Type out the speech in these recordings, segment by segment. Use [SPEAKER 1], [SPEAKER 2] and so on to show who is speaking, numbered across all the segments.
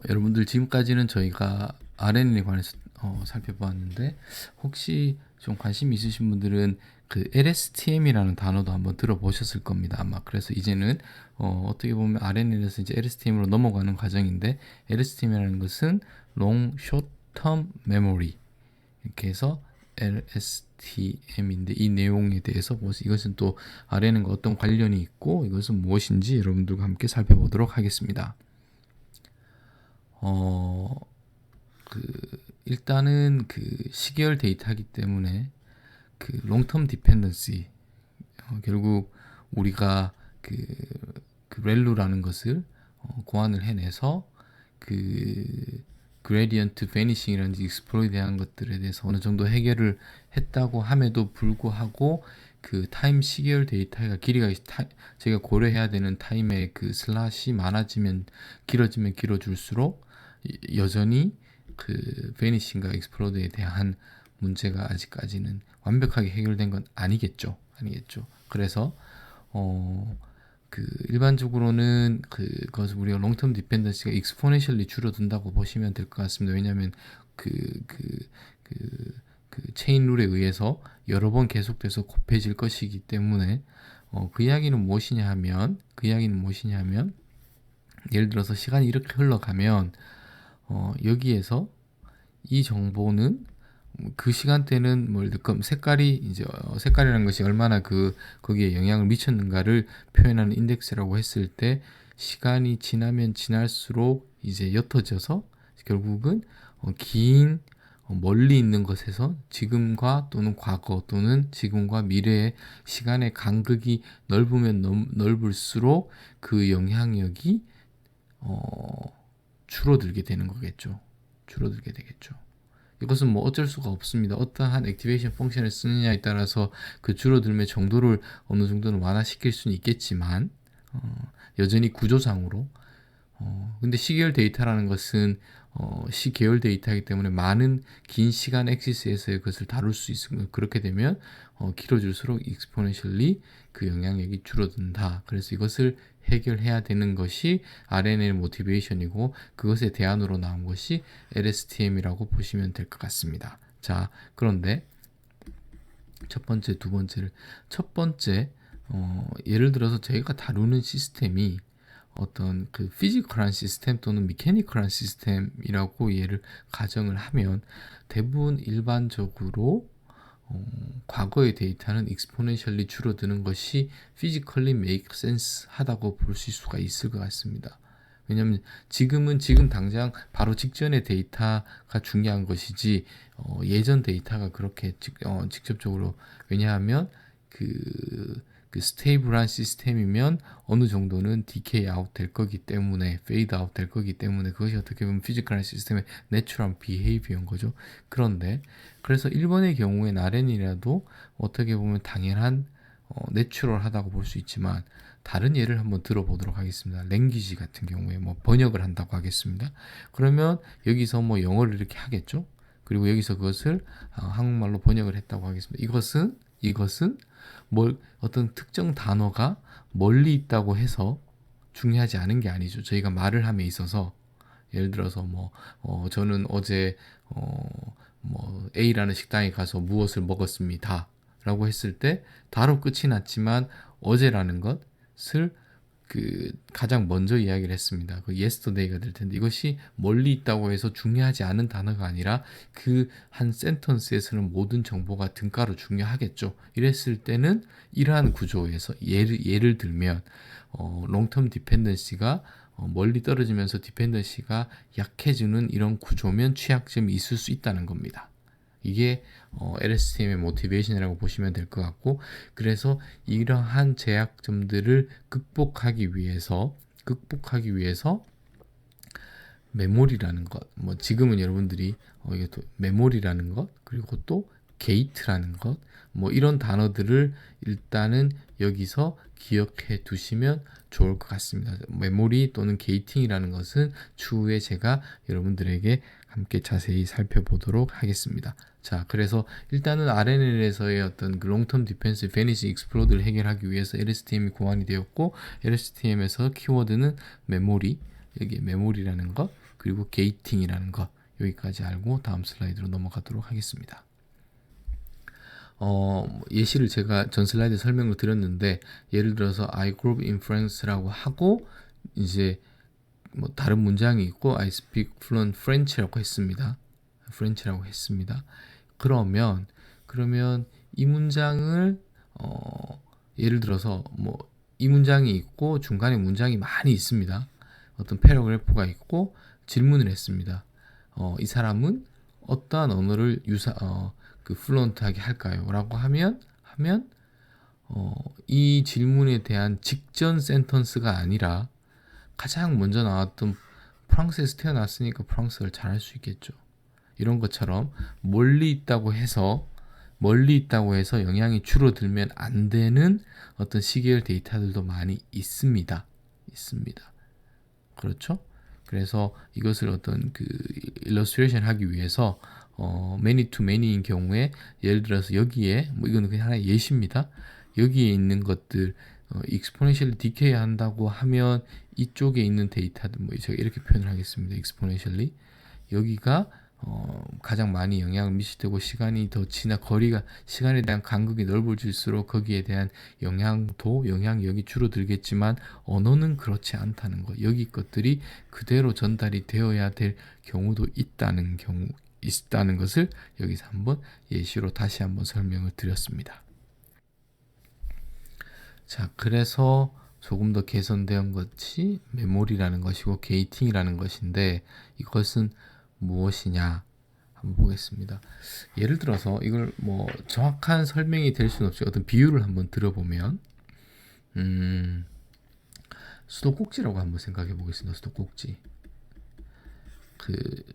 [SPEAKER 1] 여러분들 지금까지는 저희가 RNN에 관해서 살펴보았는데 혹시 좀 관심 있으신 분들은 그 LSTM이라는 단어도 한번 들어보셨을 겁니다. 아마 그래서 이제는 어떻게 보면 RNN에서 이제 LSTM으로 넘어가는 과정인데 LSTM이라는 것은 Long Short Term Memory 이렇게 해서 LSTM인데 이 내용에 대해서 이것은 또 RNN과 어떤 관련이 있고 이것은 무엇인지 여러분들과 함께 살펴보도록 하겠습니다. 그 일단은 그 시계열 데이터이기 때문에 그 롱텀 디펜던시 결국 우리가 그 렐루라는 것을 고안을 해내서 그 그레디언트 베니싱이라는 익스플로이에 대한 것들에 대해서 어느 정도 해결을 했다고 함에도 불구하고 그 타임 시계열 데이터가 길이가 제가 고려해야 되는 타임의 그 슬롯이 많아지면 길어지면 길어질수록 여전히 그 베니싱과 익스플로드에 대한 문제가 아직까지는 완벽하게 해결된 건 아니겠죠. 그래서 그 일반적으로는 그것을 우리가 롱텀 디펜던시가 익스포넨셜리 줄어든다고 보시면 될 것 같습니다. 왜냐하면 그 체인 룰에 의해서 여러 번 계속돼서 곱해질 것이기 때문에 그 이야기는 무엇이냐 하면 예를 들어서 시간이 이렇게 흘러가면 여기에서 이 정보는 그 시간대는 색깔이 이제 색깔이라는 것이 얼마나 거기에 영향을 미쳤는가를 표현하는 인덱스라고 했을 때 시간이 지나면 지날수록 이제 옅어져서 결국은 긴 멀리 있는 것에서 지금과 또는 과거 또는 지금과 미래의 시간의 간극이 넓으면 넓을수록 그 영향력이 줄어들게 되는 거겠죠. 줄어들게 되겠죠. 이것은 뭐 어쩔 수가 없습니다. 어떠한 액티베이션 펑션을 쓰느냐에 따라서 그 줄어들음의 정도를 어느 정도는 완화시킬 수는 있겠지만 여전히 구조상으로 근데 시계열 데이터라는 것은 시계열 데이터이기 때문에 많은 긴 시간 엑시스에서의 것을 다룰 수 있습니다. 그렇게 되면 길어질수록 익스포넨셜리 그 영향력이 줄어든다. 그래서 이것을 해결해야 되는 것이 RNN의 모티베이션이고 그것의 대안으로 나온 것이 LSTM이라고 보시면 될 것 같습니다. 자, 그런데 첫 번째, 두 번째를 첫 번째 예를 들어서 저희가 다루는 시스템이 어떤 그 피지컬한 시스템 또는 미케니컬한 시스템이라고 얘를 가정을 하면 대부분 일반적으로 과거의 데이터는 익스포넨셜리 줄어드는 것이 physically make sense 하다고 볼 수가 있을 것 같습니다. 왜냐하면 지금 당장 바로 직전의 데이터가 중요한 것이지 예전 데이터가 그렇게 직접적으로 왜냐하면 그 스테이블한 시스템이면 어느 정도는 디케이 아웃 될 거기 때문에 페이드 아웃 될 거기 때문에 그것이 어떻게 보면 피지컬한 시스템의 내추럴 비헤이비어인 거죠. 그런데 그래서 1번의 경우엔 RN이라도 어떻게 보면 당연한 내추럴하다고 볼 수 있지만 다른 예를 한번 들어보도록 하겠습니다. 랭귀지 같은 경우에 뭐 번역을 한다고 하겠습니다. 그러면 여기서 뭐 영어를 이렇게 하겠죠. 그리고 여기서 그것을 한국말로 번역을 했다고 하겠습니다. 이것은 어떤 특정 단어가 멀리 있다고 해서 중요하지 않은 게 아니죠. 저희가 말을 함에 있어서 예를 들어서 저는 어제 A라는 식당에 가서 무엇을 먹었습니다. 라고 했을 때 바로 끝이 났지만 어제라는 것을 가장 먼저 이야기를 했습니다. yesterday가 될 텐데 이것이 멀리 있다고 해서 중요하지 않은 단어가 아니라 그 한 센턴스에서는 모든 정보가 등가로 중요하겠죠. 이랬을 때는 이러한 구조에서 예를 들면 롱텀 디펜던시가 멀리 떨어지면서 디펜던시가 약해지는 이런 구조면 취약점이 있을 수 있다는 겁니다. 이게 LSTM의 모티베이션이라고 보시면 될 것 같고 그래서 이러한 제약점들을 극복하기 위해서 메모리라는 것, 지금은 여러분들이 이게 또 메모리라는 것 그리고 또 게이트라는 것 이런 단어들을 일단은 여기서 기억해 두시면 좋을 것 같습니다. 메모리 또는 게이팅이라는 것은 추후에 제가 여러분들에게 함께 자세히 살펴보도록 하겠습니다. 자, 그래서 일단은 RNN에서의 어떤 그 롱텀 디펜스, 베니시 익스플로드를 해결하기 위해서 LSTM이 고안이 되었고 LSTM에서 키워드는 메모리 여기 메모리라는 것, 그리고 게이팅이라는 것, 여기까지 알고 다음 슬라이드로 넘어가도록 하겠습니다. 예시를 제가 전 슬라이드 설명을 드렸는데, 예를 들어서 I grew up in France라고 하고 이제 뭐 다른 문장이 있고 I speak fluent French라고 했습니다. 그러면 이 문장을 예를 들어서 뭐 이 문장이 있고 중간에 문장이 많이 있습니다. 어떤 패러그래프가 있고 질문을 했습니다. 이 사람은 어떠한 언어를 플루언트하게 할까요? 라고 하면 이 질문에 대한 직전 센턴스가 아니라 가장 먼저 나왔던 프랑스에서 태어났으니까 프랑스어를 잘할 수 있겠죠. 이런 것처럼 멀리 있다고 해서 영향이 줄어들면 안 되는 어떤 시계열 데이터들도 많이 있습니다. 그렇죠? 그래서 이것을 어떤 일러스트레이션 하기 위해서 many to many인 경우에 예를 들어서 여기에 이거는 그냥 하나의 예시입니다. 여기에 있는 것들 exponentially decay 한다고 하면 이쪽에 있는 데이터들 제가 이렇게 표현을 하겠습니다. exponentially 여기가 가장 많이 영향을 미치고 시간이 더 지나 시간에 대한 간극이 넓어질수록 거기에 대한 영향력이 줄어들겠지만 언어는 그렇지 않다는 거. 여기 것들이 그대로 전달이 되어야 될 경우도 있다는 것을 여기서 한번 예시로 다시 한번 설명을 드렸습니다. 자, 그래서 조금 더 개선된 것이 메모리라는 것이고 게이팅이라는 것인데 이것은 무엇이냐 한번 보겠습니다. 예를 들어서 이걸 정확한 설명이 될 수는 없죠. 어떤 비유를 한번 들어보면 수도꼭지라고 한번 생각해 보겠습니다. 수도꼭지.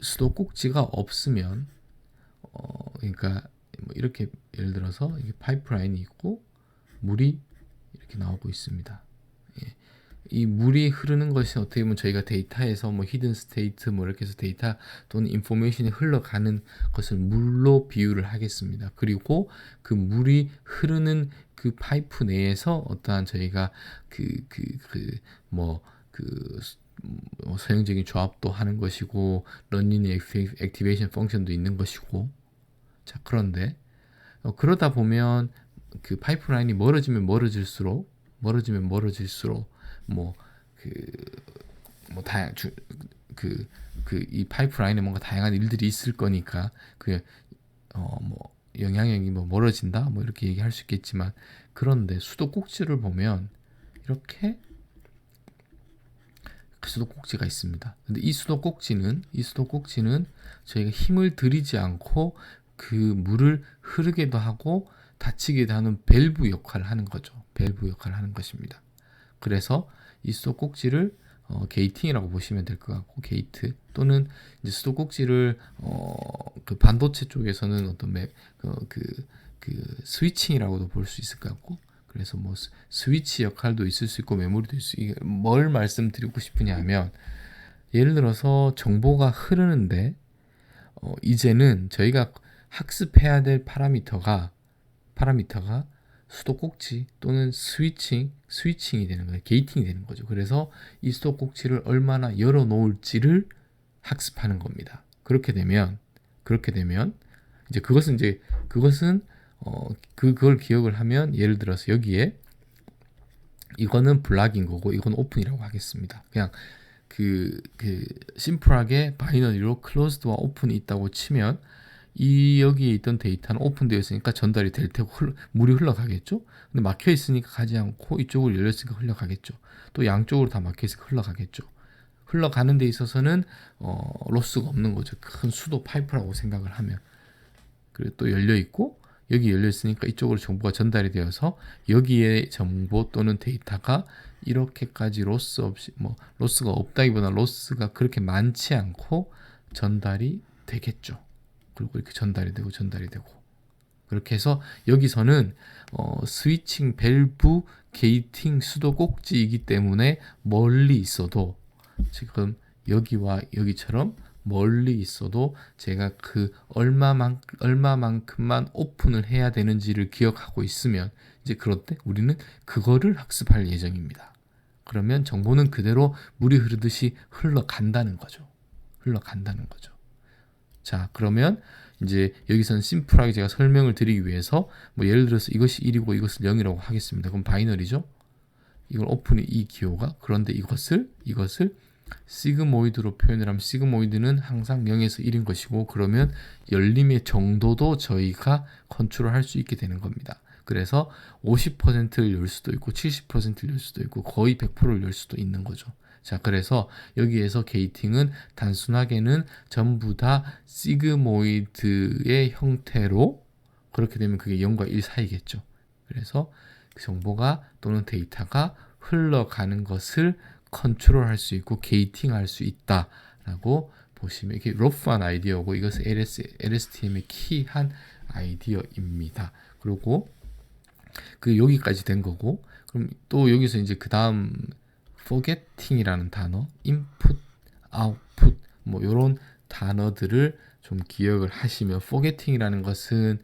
[SPEAKER 1] 수도꼭지가 없으면 그러니까 이렇게 예를 들어서 이게 파이프라인이 있고 물이 이렇게 나오고 있습니다. 이 물이 흐르는 것이 어떻게 보면 저희가 데이터에서 히든 스테이트 이렇게 해서 데이터 또는 인포메이션이 흘러가는 것을 물로 비유를 하겠습니다. 그리고 그 물이 흐르는 그 파이프 내에서 어떠한 저희가 서형적인 조합도 하는 것이고 런닝 액티베이션 펑션도 있는 것이고 자 그런데 그러다 보면 그 파이프라인이 멀어지면 멀어질수록 이 파이프라인에 뭔가 다양한 일들이 있을 거니까 영향력이 멀어진다 이렇게 얘기할 수 있겠지만 그런데 수도꼭지를 보면 이렇게 수도꼭지가 있습니다. 근데 이 수도꼭지는 저희가 힘을 들이지 않고 그 물을 흐르게도 하고 닫히게도 하는 밸브 역할을 하는 거죠. 밸브 역할을 하는 것입니다. 그래서 이 수도꼭지를 게이팅이라고 보시면 될 것 같고 게이트 또는 이제 수도꼭지를 그 반도체 쪽에서는 어떤 스위칭이라고도 볼 수 있을 것 같고 그래서 스위치 역할도 있을 수 있고 메모리도 있을 수 있고 뭘 말씀드리고 싶으냐 하면 예를 들어서 정보가 흐르는데 이제는 저희가 학습해야 될 파라미터가 수도꼭지 또는 스위칭이 되는 거예요. 게이팅이 되는 거죠. 그래서 이 수도꼭지를 얼마나 열어 놓을지를 학습하는 겁니다. 그렇게 되면 이제 그것은 그걸 기억을 하면 예를 들어서 여기에 이거는 블락인 거고 이건 오픈이라고 하겠습니다. 그냥 심플하게 바이너리로 클로즈드와 오픈이 있다고 치면 여기에 있던 데이터는 오픈되어 있으니까 전달이 될 테고 물이 흘러가겠죠. 근데 막혀 있으니까 가지 않고 이쪽으로 열렸으니까 흘러가겠죠. 또 양쪽으로 다 막혀 있으니까 흘러가겠죠. 흘러가는 데 있어서는 로스가 없는 거죠. 큰 수도 파이프라고 생각을 하면. 그리고 또 열려 있고 여기 열려 있으니까 이쪽으로 정보가 전달이 되어서 여기에 정보 또는 데이터가 이렇게까지 로스 없이 로스가 없다기보다 로스가 그렇게 많지 않고 전달이 되겠죠. 그리고 이렇게 전달이 되고 그렇게 해서 여기서는 스위칭 밸브 게이팅 수도꼭지이기 때문에 멀리 있어도 지금 여기와 여기처럼 멀리 있어도 제가 얼마만큼만 오픈을 해야 되는지를 기억하고 있으면 이제 그럴 때 우리는 그거를 학습할 예정입니다. 그러면 정보는 그대로 물이 흐르듯이 흘러간다는 거죠. 자, 그러면 이제 여기서는 심플하게 제가 설명을 드리기 위해서 뭐 예를 들어서 이것이 1이고 이것을 0이라고 하겠습니다. 그럼 바이너리죠. 이걸 오픈이 이 기호가, 그런데 이것을 시그모이드로 표현을 하면 시그모이드는 항상 0에서 1인 것이고, 그러면 열림의 정도도 저희가 컨트롤할 수 있게 되는 겁니다. 그래서 50%를 열 수도 있고 70%를 열 수도 있고 거의 100%를 열 수도 있는 거죠. 자, 그래서 여기에서 게이팅은 단순하게는 전부 다 시그모이드의 형태로, 그렇게 되면 그게 0과 1 사이겠죠. 그래서 그 정보가 또는 데이터가 흘러가는 것을 컨트롤할 수 있고 게이팅할 수 있다라고 보시면, 이게 러프한 아이디어고 이것은 LSTM의 키한 아이디어입니다. 그리고 그 여기까지 된 거고, 그럼 또 여기서 이제 그 다음 forgetting이라는 단어, input, output 뭐 이런 단어들을 좀 기억을 하시면, forgetting이라는 것은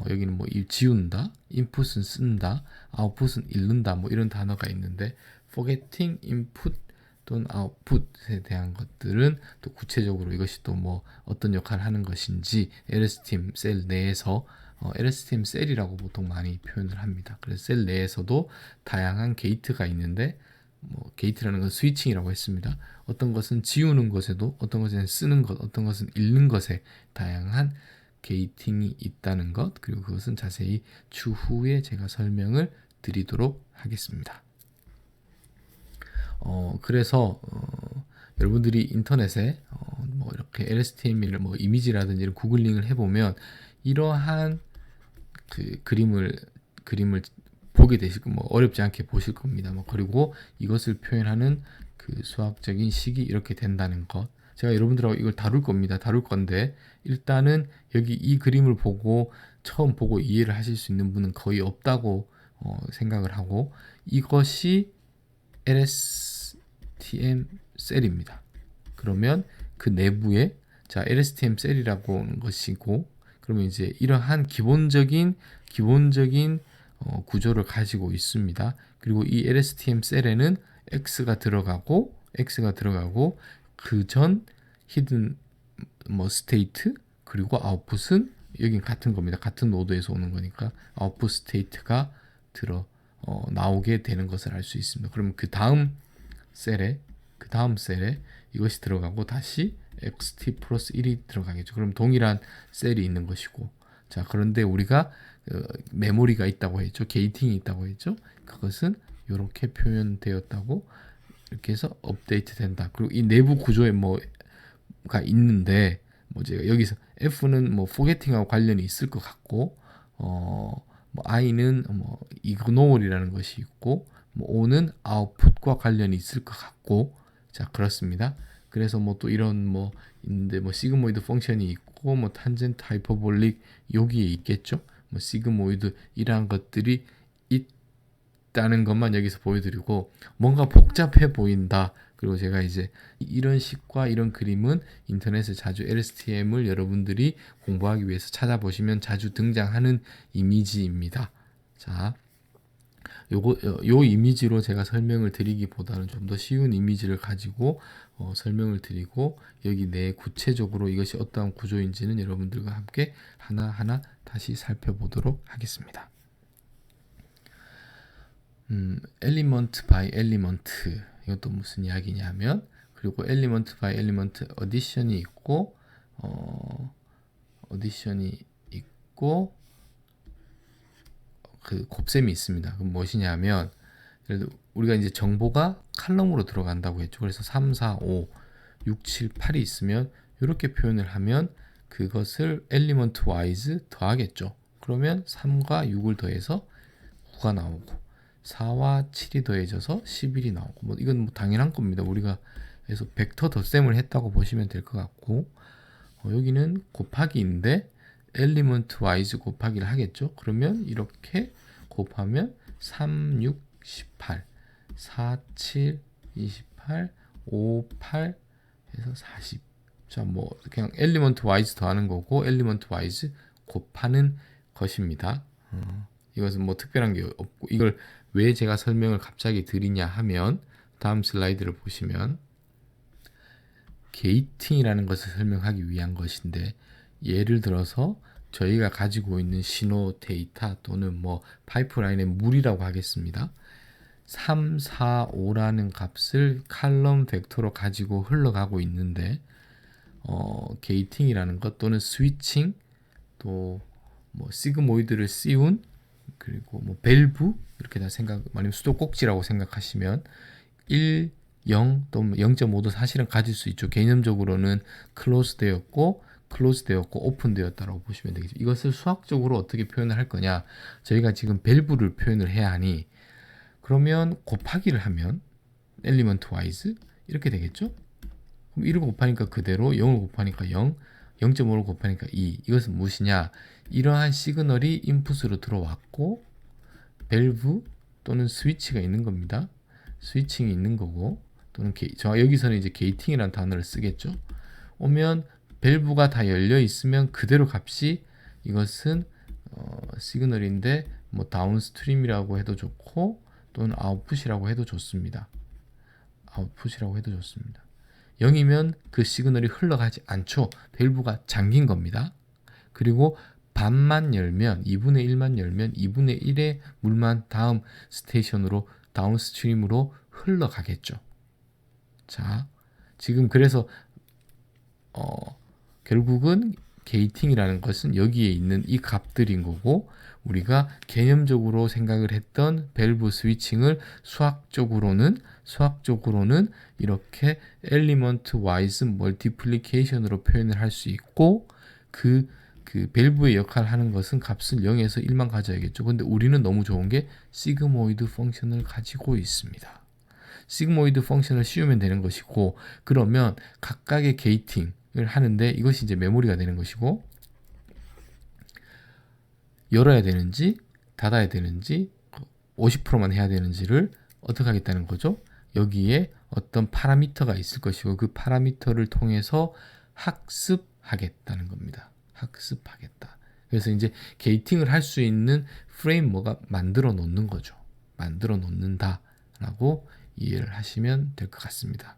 [SPEAKER 1] 여기는 뭐 지운다, input은 쓴다, output은 읽는다 뭐 이런 단어가 있는데, forgetting, input 또는 output에 대한 것들은 또 구체적으로 이것이 또 뭐 어떤 역할을 하는 것인지 LSTM 셀 내에서 LSTM 셀이라고 보통 많이 표현을 합니다. 그래서 셀 내에서도 다양한 게이트가 있는데, 뭐 게이트라는 건 스위칭이라고 했습니다. 어떤 것은 지우는 것에도, 어떤 것은 쓰는 것, 어떤 것은 읽는 것에 다양한 게이팅이 있다는 것, 그리고 그것은 자세히 추후에 제가 설명을 드리도록 하겠습니다. 그래서 여러분들이 인터넷에 뭐 이렇게 LSTM을 뭐 이미지라든지 구글링을 해보면 이러한 그 그림을 보게 되시고 뭐 어렵지 않게 보실 겁니다. 뭐 그리고 이것을 표현하는 그 수학적인 식이 이렇게 된다는 것, 제가 여러분들하고 이걸 다룰 건데 일단은 여기 이 그림을 보고 처음 보고 이해를 하실 수 있는 분은 거의 없다고 생각을 하고, 이것이 LSTM 셀입니다. 그러면 그 내부에 자 LSTM 셀이라고 하는 것이고, 그러면 이제 이러한 기본적인 구조를 가지고 있습니다. 그리고 이 LSTM 셀에는 X가 들어가고 그 전 히든 뭐 스테이트, 그리고 아웃풋은 여긴 같은 겁니다. 같은 노드에서 오는 거니까 아웃풋 스테이트가 나오게 되는 것을 알 수 있습니다. 그러면 그 다음 셀에 이것이 들어가고 다시 xt 플러스 1이 들어가겠죠. 그럼 동일한 셀이 있는 것이고, 자 그런데 우리가 메모리가 있다고 했죠. 게이팅이 있다고 했죠. 그것은 이렇게 표현되었다고, 이렇게 해서 업데이트 된다. 그리고 이 내부 구조에 뭐가 있는데, 뭐 제가 여기서 F는 뭐 forgetting하고 관련이 있을 것 같고, 뭐 I는 뭐 ignore이라는 것이 있고, 뭐 O는 output과 관련이 있을 것 같고, 자 그렇습니다. 그래서 뭐 또 이런 뭐 있는데, 뭐 시그모이드 펑션이 있고, 뭐 탄젠트 하이퍼볼릭 여기에 있겠죠. 뭐 시그모이드 이러한 것들이 있다는 것만 여기서 보여드리고, 뭔가 복잡해 보인다. 그리고 제가 이제 이런 식과 이런 그림은 인터넷에 자주 LSTM을 여러분들이 공부하기 위해서 찾아보시면 자주 등장하는 이미지입니다. 자, 요 이미지로 제가 설명을 드리기보다는 좀 더 쉬운 이미지를 가지고 설명을 드리고, 여기 내 구체적으로 이것이 어떠한 구조인지는 여러분들과 함께 하나하나 다시 살펴보도록 하겠습니다. 엘리먼트 바이 엘리먼트, 이것도 무슨 이야기냐면, 그리고 엘리먼트 바이 엘리먼트 어디션이 있고 그 곱셈이 있습니다. 그럼 무엇이냐면, 우리가 이제 정보가 칼럼으로 들어간다고 했죠. 그래서 3, 4, 5, 6, 7, 8이 있으면 이렇게 표현을 하면 그것을 엘리먼트 와이즈 더하겠죠. 그러면 3과 6을 더해서 9가 나오고, 4와 7이 더해져서 11이 나오고, 뭐 이건 뭐 당연한 겁니다. 우리가 그래서 벡터 덧셈을 했다고 보시면 될 것 같고, 여기는 곱하기인데 엘리먼트 와이즈 곱하기를 하겠죠. 그러면 이렇게 곱하면 3, 6, 18, 4, 7, 28, 5, 8 해서 40. 자, 뭐 그냥 엘리먼트 와이즈 더하는 거고 엘리먼트 와이즈 곱하는 것입니다. 이것은 뭐 특별한 게 없고, 이걸 왜 제가 설명을 갑자기 드리냐 하면, 다음 슬라이드를 보시면 게이팅이라는 것을 설명하기 위한 것인데, 예를 들어서 저희가 가지고 있는 신호 데이터 또는 뭐 파이프라인의 물이라고 하겠습니다. 3, 4, 5라는 값을 칼럼 벡터로 가지고 흘러가고 있는데, 게이팅이라는 것 또는 스위칭, 또 뭐 시그모이드를 씌운, 그리고 뭐 밸브, 이렇게 다 아니면 수도꼭지라고 생각하시면 1, 0 또는 0.5도 사실은 가질 수 있죠. 개념적으로는 클로즈되었고 오픈되었다라고 보시면 되겠죠. 이것을 수학적으로 어떻게 표현을 할 거냐, 저희가 지금 밸브를 표현을 해야 하니, 그러면 곱하기를 하면 엘리먼트 와이즈 이렇게 되겠죠. 그럼 1을 곱하니까 그대로, 0을 곱하니까 0, 0.5를 곱하니까 2. 이것은 무엇이냐? 이러한 시그널이 인풋으로 들어왔고 밸브 또는 스위치가 있는 겁니다. 스위칭이 있는 거고, 또는 여기서는 이제 게이팅이라는 단어를 쓰겠죠. 오면 밸브가 다 열려 있으면 그대로 값이, 이것은 시그널인데 뭐 다운스트림이라고 해도 좋고 또는 아웃풋이라고 해도 좋습니다. 0이면 그 시그널이 흘러가지 않죠. 밸브가 잠긴 겁니다. 그리고 반만 열면, 2분의 1만 열면 2분의 1의 물만 다음 스테이션으로 다운스트림으로 흘러가겠죠. 자, 지금 그래서 결국은 게이팅이라는 것은 여기에 있는 이 값들인 거고, 우리가 개념적으로 생각을 했던 밸브 스위칭을 수학적으로는 이렇게 엘리먼트 와이즈 멀티플리케이션으로 표현을 할 수 있고, 그 밸브의 역할을 하는 것은 값을 0에서 1만 가져야겠죠. 근데 우리는 너무 좋은 게 시그모이드 펑션을 가지고 있습니다. 시그모이드 펑션을 씌우면 되는 것이고, 그러면 각각의 게이팅을 하는데 이것이 이제 메모리가 되는 것이고, 열어야 되는지 닫아야 되는지 50%만 해야 되는지를 어떻게 하겠다는 거죠? 여기에 어떤 파라미터가 있을 것이고, 그 파라미터를 통해서 학습하겠다는 겁니다. 학습하겠다. 그래서 이제 게이팅을 할 수 있는 프레임워크가 만들어 놓는 거죠. 만들어 놓는다라고 이해를 하시면 될 것 같습니다.